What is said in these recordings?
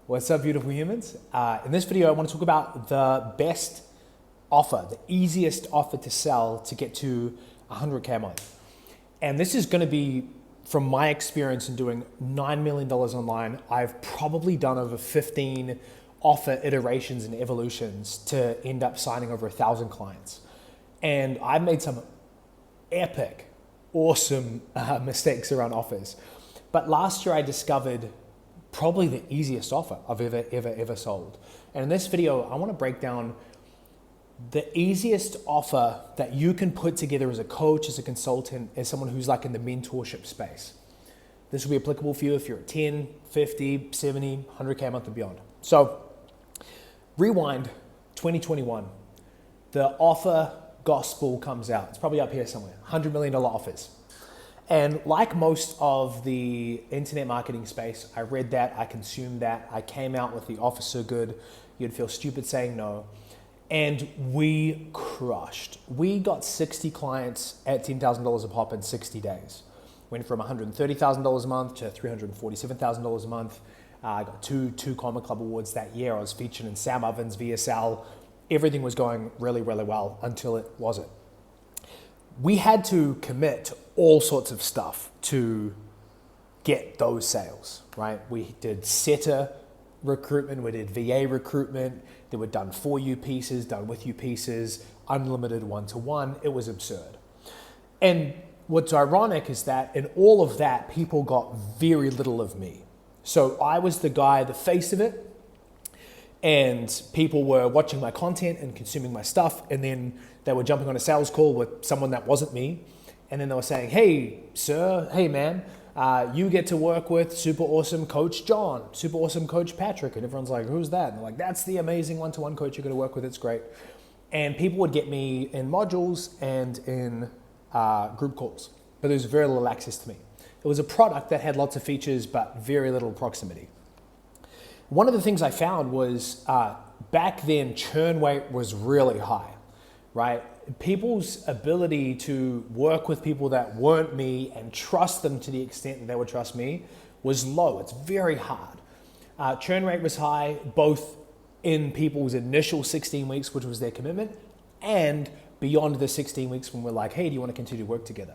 What's up, beautiful humans? In this video, I want to talk about the best offer, the easiest offer to sell to get to 100K a month. And this is going to be, from my experience in doing $9 million online, I've probably done over 15 offer iterations and evolutions to end up signing over 1,000 clients. And I've made some epic, awesome mistakes around offers. But last year I discovered probably the easiest offer I've ever sold. And in this video, I want to break down the easiest offer that you can put together as a coach, as a consultant, as someone who's like in the mentorship space. This will be applicable for you if you're at 10, 50, 70, 100K a month and beyond. So rewind 2021, the offer gospel comes out. It's probably up here somewhere, $100 million offers. And like most of the internet marketing space, I read that, I consumed that, I came out with the offer so good, you'd feel stupid saying no. And we crushed. We got 60 clients at $10,000 a pop in 60 days. Went from $130,000 a month to $347,000 a month. I got two Comma Club awards that year. I was featured in Sam Ovens, VSL. Everything was going really, really well until it wasn't. We had to commit to all sorts of stuff to get those sales, right? We did setter recruitment, we did VA recruitment, there were done for you pieces, done with you pieces, unlimited one-to-one. It was absurd. And what's ironic is that in all of that, people got very little of me. So I was the guy, the face of it, and people were watching my content and consuming my stuff, and then they were jumping on a sales call with someone that wasn't me, and then they were saying, hey, sir, hey, man, you get to work with super awesome coach John, super awesome coach Patrick, and everyone's like, who's that? And they're like, that's the amazing one-to-one coach you're going to work with, it's great. And people would get me in modules and in group calls, but there was very little access to me. It was a product that had lots of features, but very little proximity. One of the things I found was back then, churn rate was really high, right? People's ability to work with people that weren't me and trust them to the extent that they would trust me was low. It's very hard. Churn rate was high, both in people's initial 16 weeks, which was their commitment, and beyond the 16 weeks when we're like, hey, do you want to continue to work together?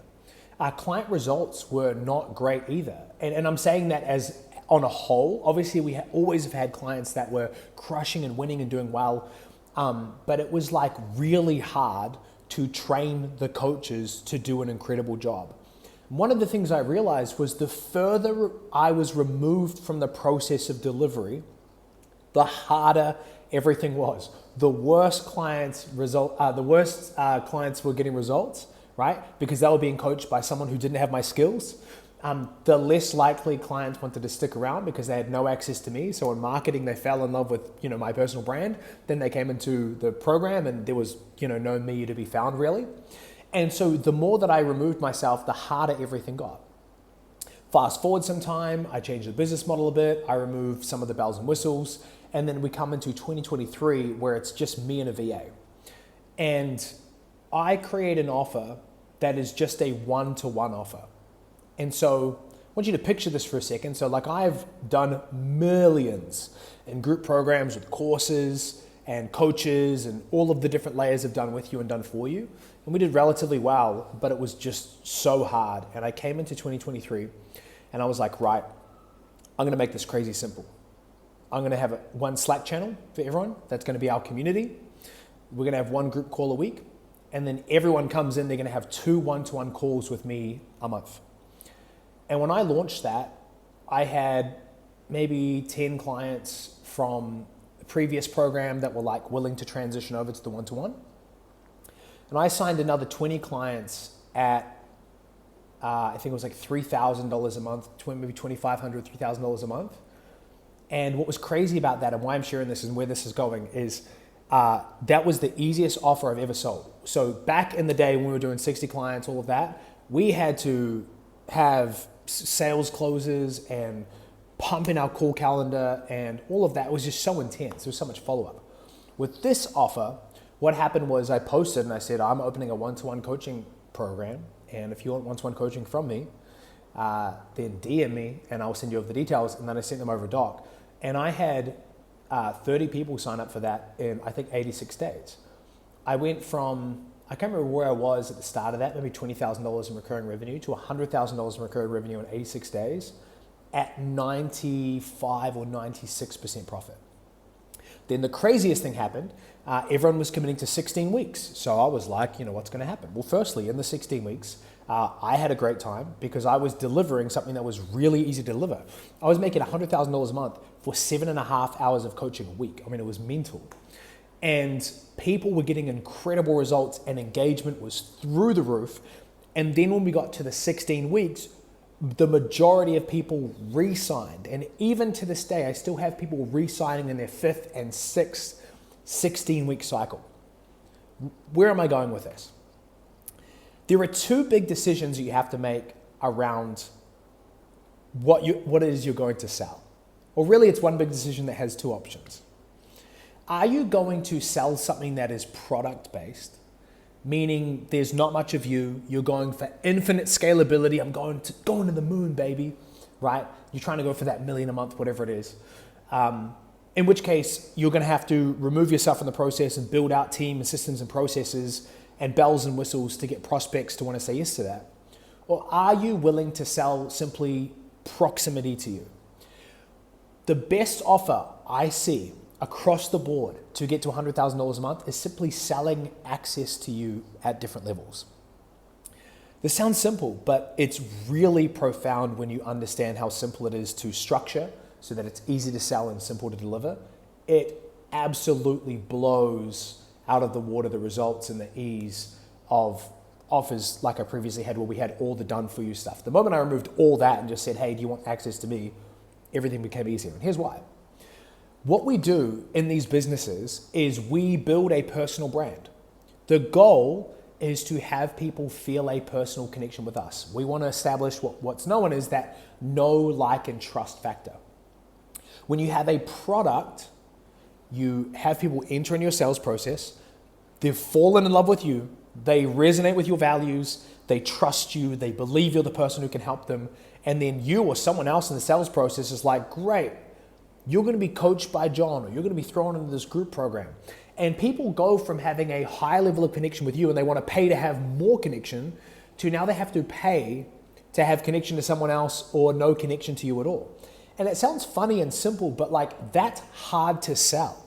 Client results were not great either. And I'm saying that as on a whole. Obviously, we always have had clients that were crushing and winning and doing well, but it was like really hard to train the coaches to do an incredible job. One of the things I realized was the further I was removed from the process of delivery, the harder everything was. The worst clients clients were getting results, right? Because they were being coached by someone who didn't have my skills. The less likely clients wanted to stick around because they had no access to me. So in marketing, they fell in love with, my personal brand. Then they came into the program and there was, no me to be found really. And so the more that I removed myself, the harder everything got. Fast forward some time, I changed the business model a bit. I removed some of the bells and whistles. And then we come into 2023 where it's just me and a VA. And I create an offer that is just a one-to-one offer. And so I want you to picture this for a second. So like I've done millions in group programs with courses and coaches and all of the different layers I've done with you and done for you. And we did relatively well, but it was just so hard. And I came into 2023 and I was like, right, I'm going to make this crazy simple. I'm going to have one Slack channel for everyone. That's going to be our community. We're going to have one group call a week. And then everyone comes in, they're going to have 2 one-to-one calls with me a month. And when I launched that, I had maybe 10 clients from the previous program that were like willing to transition over to the one-to-one. And I signed another 20 clients at, I think it was like $3,000 a month, maybe $2,500, $3,000 a month. And what was crazy about that and why I'm sharing this and where this is going is that was the easiest offer I've ever sold. So back in the day when we were doing 60 clients, all of that, we had to have sales closes and pump in our call calendar and all of that. It was just so intense. There was so much follow-up. With this offer, what happened was I posted and I said, I'm opening a one-to-one coaching program. And if you want one-to-one coaching from me, then DM me and I'll send you over the details. And then I sent them over a doc. And I had 30 people sign up for that in, I think, 86 days. I went from, I can't remember where I was at the start of that, maybe $20,000 in recurring revenue to $100,000 in recurring revenue in 86 days at 95 or 96% profit. Then the craziest thing happened. Everyone was committing to 16 weeks. So I was like, what's going to happen? Well, firstly, in the 16 weeks, I had a great time because I was delivering something that was really easy to deliver. I was making $100,000 a month for 7.5 hours of coaching a week. I mean, it was mental. And people were getting incredible results and engagement was through the roof. And then when we got to the 16 weeks, the majority of people re-signed. And even to this day, I still have people re-signing in their 5th and 6th 16-week cycle. Where am I going with this? There are two big decisions that you have to make around what it is you're going to sell. Or really, it's one big decision that has two options. Are you going to sell something that is product-based, meaning there's not much of you, you're going for infinite scalability, I'm going to the moon, baby, right? You're trying to go for that $1 million a month, whatever it is. In which case, you're going to have to remove yourself from the process and build out team and systems and processes and bells and whistles to get prospects to want to say yes to that. Or are you willing to sell simply proximity to you? The best offer I see across the board to get to $100,000 a month is simply selling access to you at different levels. This sounds simple, but it's really profound when you understand how simple it is to structure so that it's easy to sell and simple to deliver. It absolutely blows out of the water the results and the ease of offers like I previously had where we had all the done for you stuff. The moment I removed all that and just said, hey, do you want access to me? Everything became easier. And here's why. What we do in these businesses is we build a personal brand. The goal is to have people feel a personal connection with us. We want to establish what's known as that know, like, and trust factor. When you have a product, you have people enter in your sales process, they've fallen in love with you, they resonate with your values, they trust you, they believe you're the person who can help them, and then you or someone else in the sales process is like, great, you're going to be coached by John, or you're going to be thrown into this group program. And people go from having a high level of connection with you and they want to pay to have more connection to now they have to pay to have connection to someone else or no connection to you at all. And it sounds funny and simple, but like that's hard to sell.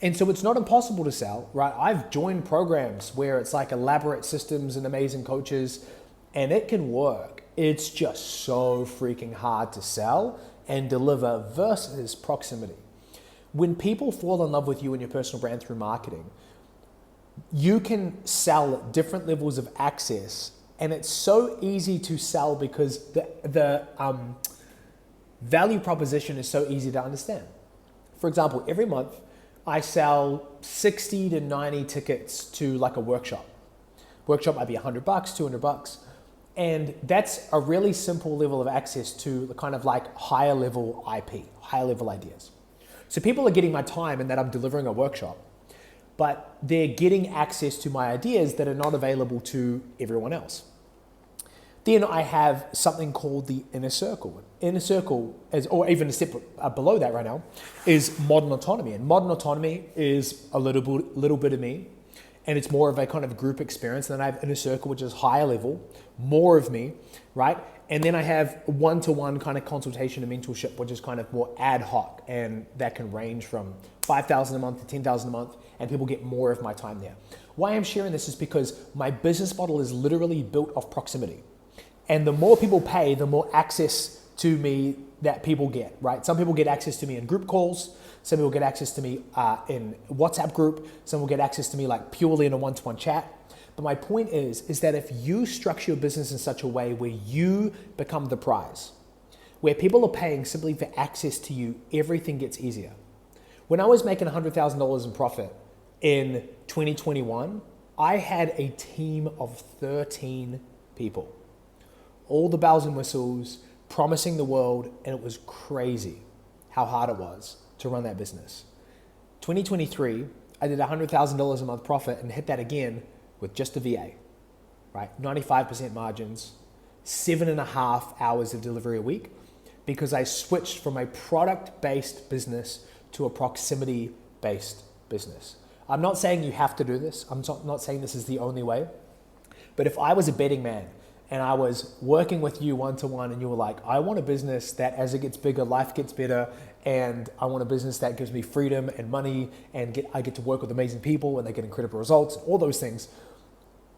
And so it's not impossible to sell, right? I've joined programs where it's like elaborate systems and amazing coaches, and it can work. It's just so freaking hard to sell and deliver versus proximity. When people fall in love with you and your personal brand through marketing, you can sell different levels of access, and it's so easy to sell because the value proposition is so easy to understand. For example, every month I sell 60 to 90 tickets to like a workshop. Workshop might be $100, $200. And that's a really simple level of access to the kind of like higher level IP, higher level ideas. So people are getting my time in that I'm delivering a workshop, but they're getting access to my ideas that are not available to everyone else. Then I have something called the inner circle. Inner circle, or even a step below that right now, is modern autonomy. And modern autonomy is a little bit of me, and it's more of a kind of group experience. And then I have inner circle, which is higher level, more of me, right? And then I have one-to-one kind of consultation and mentorship, which is kind of more ad hoc, and that can range from $5,000 a month to $10,000 a month, and people get more of my time there. Why I'm sharing this is because my business model is literally built off proximity. And the more people pay, the more access to me that people get, right? Some people get access to me in group calls. Some people get access to me in WhatsApp group. Some will get access to me like purely in a one-to-one chat. But my point is that if you structure your business in such a way where you become the prize, where people are paying simply for access to you, everything gets easier. When I was making $100,000 in profit in 2021, I had a team of 13 people. All the bells and whistles, promising the world, and it was crazy how hard it was to run that business. 2023, I did $100,000 a month profit and hit that again with just a VA, right? 95% margins, 7.5 hours of delivery a week. because I switched from a product-based business to a proximity-based business. I'm not saying you have to do this. I'm not saying this is the only way. But if I was a betting man and I was working with you one-to-one and you were like, I want a business that as it gets bigger, life gets better, and I want a business that gives me freedom and money, and I get to work with amazing people and they get incredible results, all those things,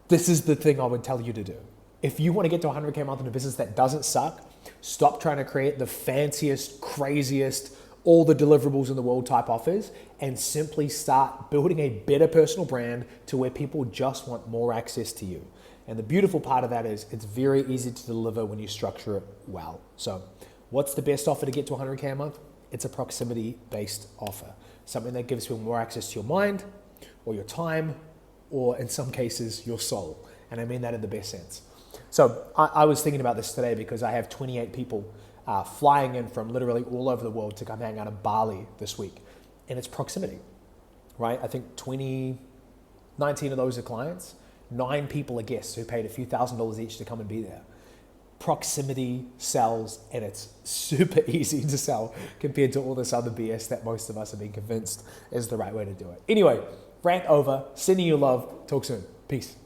this is the thing I would tell you to do. If you want to get to 100K a month in a business that doesn't suck, stop trying to create the fanciest, craziest, all the deliverables in the world type offers, and simply start building a better personal brand to where people just want more access to you. And the beautiful part of that is it's very easy to deliver when you structure it well. So what's the best offer to get to 100K a month? It's a proximity-based offer. Something that gives people more access to your mind or your time, or in some cases, your soul. And I mean that in the best sense. So I was thinking about this today because I have 28 people flying in from literally all over the world to come hang out in Bali this week. And it's proximity, right? I think 19 of those are clients, 9 people are guests who paid a few $1,000s each to come and be there. Proximity sells, and it's super easy to sell compared to all this other BS that most of us have been convinced is the right way to do it. Anyway, rant over, sending you love, talk soon, peace.